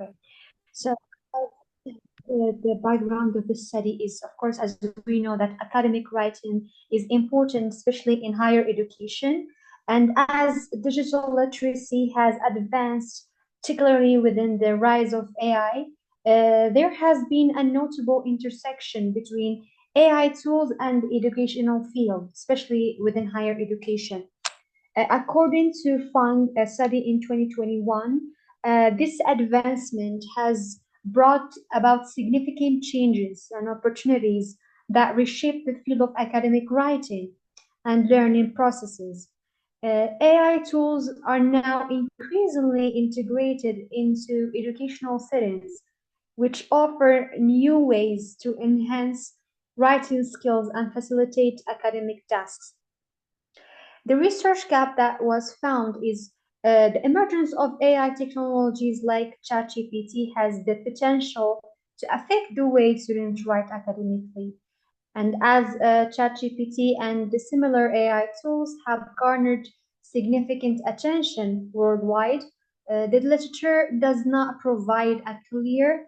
Okay. So the background of the study is, of course, as we know, that academic writing is important, especially in higher education. And as digital literacy has advanced, particularly within the rise of AI, there has been a notable intersection between AI tools and educational field, especially within higher education. According to Fang, a study in 2021, this advancement has brought about significant changes and opportunities that reshape the field of academic writing and learning processes. AI tools are now increasingly integrated into educational settings, which offer new ways to enhance writing skills and facilitate academic tasks. The research gap that was found is the emergence of AI technologies like ChatGPT has the potential to affect the way students write academically. And as ChatGPT and the similar AI tools have garnered significant attention worldwide, the literature does not provide a clear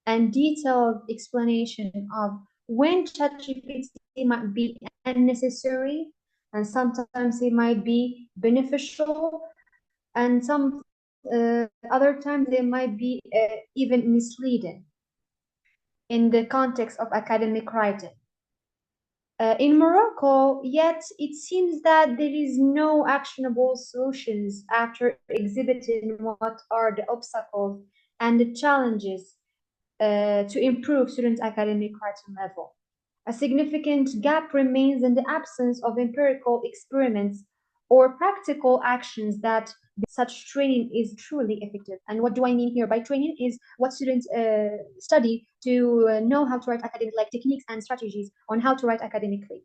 and detailed explanation of when ChatGPT might be unnecessary, and sometimes it might be beneficial, and some other times they might be even misleading in the context of academic writing. In Morocco, yet it seems that there is no actionable solutions after exhibiting what are the obstacles and the challenges to improve students' academic writing level. A significant gap remains in the absence of empirical experiments or practical actions that such training is truly effective. And what do I mean here by training is what students study to know how to write academic, like techniques and strategies on how to write academically.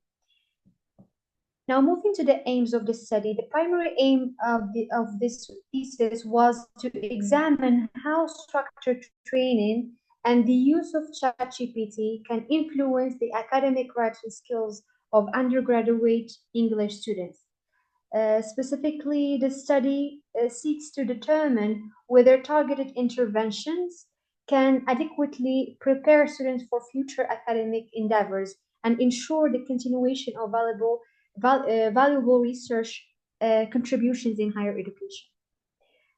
Now, moving to the aims of this study, the primary aim of this thesis was to examine how structured training and the use of ChatGPT can influence the academic writing skills of undergraduate English students. Specifically, the study seeks to determine whether targeted interventions can adequately prepare students for future academic endeavors and ensure the continuation of valuable research contributions in higher education.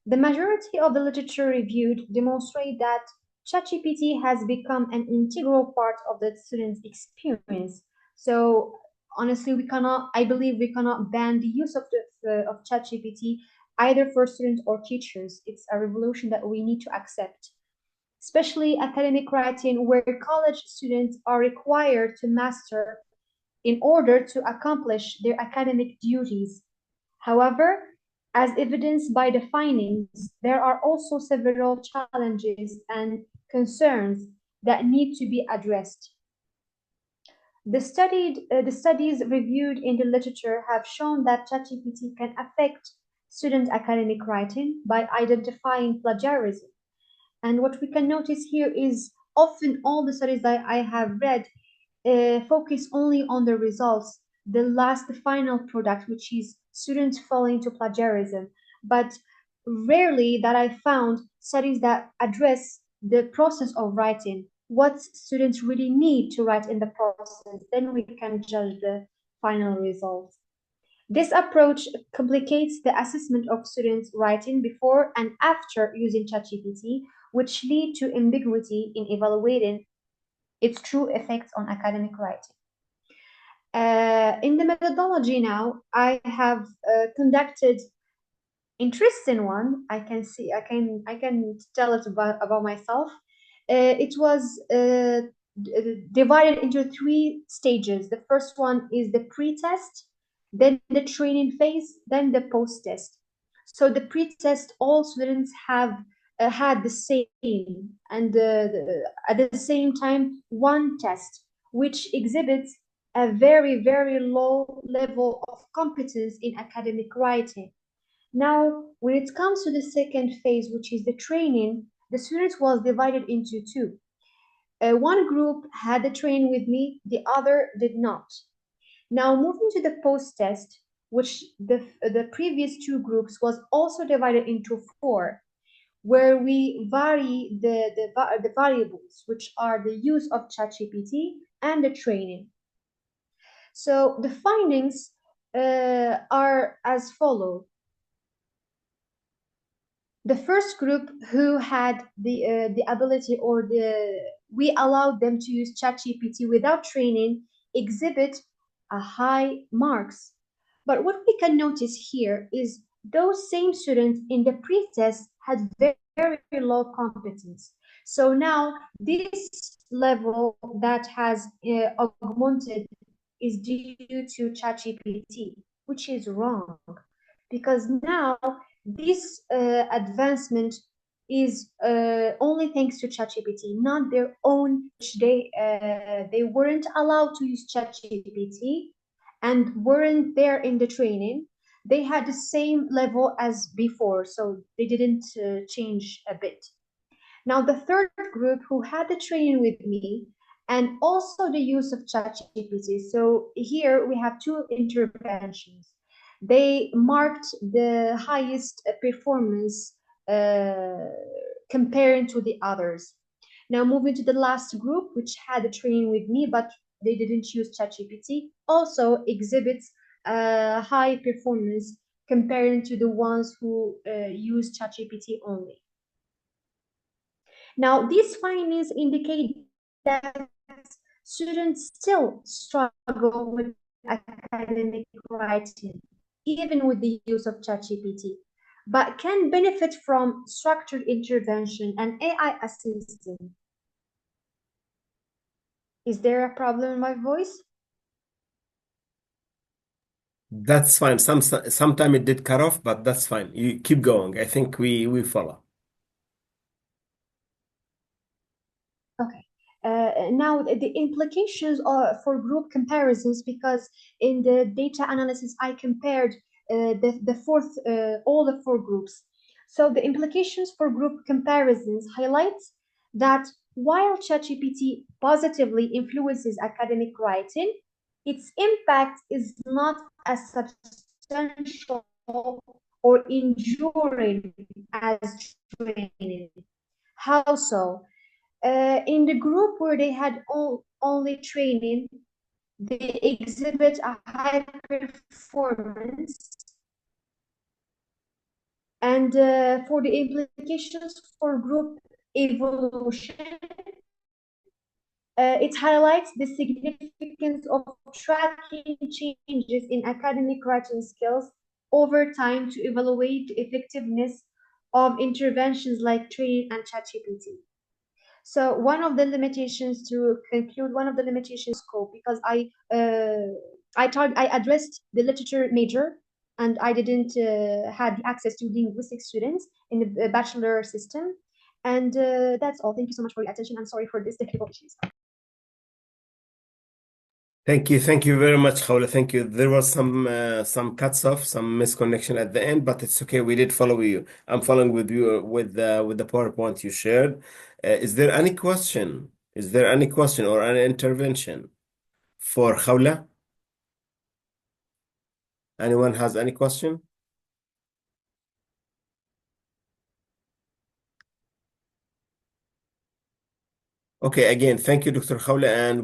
The majority of the literature reviewed demonstrate that ChatGPT has become an integral part of the student's experience. So honestly, I believe we cannot ban the use of ChatGPT either for students or teachers. It's a revolution that we need to accept, especially academic writing, where college students are required to master in order to accomplish their academic duties. However, as evidenced by the findings, there are also several challenges and concerns that need to be addressed. The studies reviewed in the literature have shown that ChatGPT can affect student academic writing by identifying plagiarism. And what we can notice here is often all the studies that I have read focus only on the results, the final product, which is students falling to plagiarism. But rarely that I found studies that address the process of writing, what students really need to write in the process, then we can judge the final results. This approach complicates the assessment of students' writing before and after using ChatGPT, which lead to ambiguity in evaluating its true effects on academic writing. In the methodology now, I have conducted interesting one. I can tell it about myself. It was divided into 3 stages. The first one is the pre-test, then the training phase, then the post-test. So the pre-test, all students have had the same and at the same time one test, which exhibits a very, very low level of competence in academic writing. Now, when it comes to the second phase, which is the training, the students was divided into 2. One group had the training with me, the other did not. Now, moving to the post-test, which the previous 2 groups was also divided into 4. where we vary the variables, which are the use of ChatGPT and the training. So the findings are as follows. The first group who had the ability, or we allowed them to use ChatGPT without training, exhibit a high marks. But what we can notice here is those same students in the pre-test had very low competence. So now this level that has augmented is due to ChatGPT, which is wrong, because now this advancement is only thanks to ChatGPT, not their own. They weren't allowed to use ChatGPT and weren't there in the training. They had the same level as before, so they didn't change a bit. Now, the third group who had the training with me and also the use of ChatGPT. So here we have two interventions. They marked the highest performance comparing to the others. Now, moving to the last group, which had a training with me, but they didn't use ChatGPT, also exhibits high performance comparing to the ones who use ChatGPT only. Now, these findings indicate that students still struggle with academic writing, even with the use of ChatGPT, but can benefit from structured intervention and AI assistance. Is there a problem in my voice? That's fine. Sometime it did cut off, but that's fine. You keep going. I think we follow. Okay. Now the implications are for group comparisons, because in the data analysis I compared all the four groups. So the implications for group comparisons highlights that while ChatGPT positively influences academic writing, its impact is not as substantial or enduring as training. How so? In the group where they had only training, they exhibit a high performance. And for the implications for group evolution, it highlights the significance of tracking changes in academic writing skills over time to evaluate the effectiveness of interventions like training and ChatGPT. So one of the limitations, to conclude, one of the limitations scope, because I addressed the literature major, and I didn't had access to linguistic students in the bachelor system, and that's all. Thank you so much for your attention. I'm sorry for this technical issues. Thank you very much, Khaoula. Thank you. There was some cuts off, some misconnection at the end, but it's okay. We did follow you. I'm following with you with the PowerPoint you shared. Is there any question? Is there any question or any intervention for Khaoula? Anyone has any question? Okay, again, thank you, Dr. Khaoula, and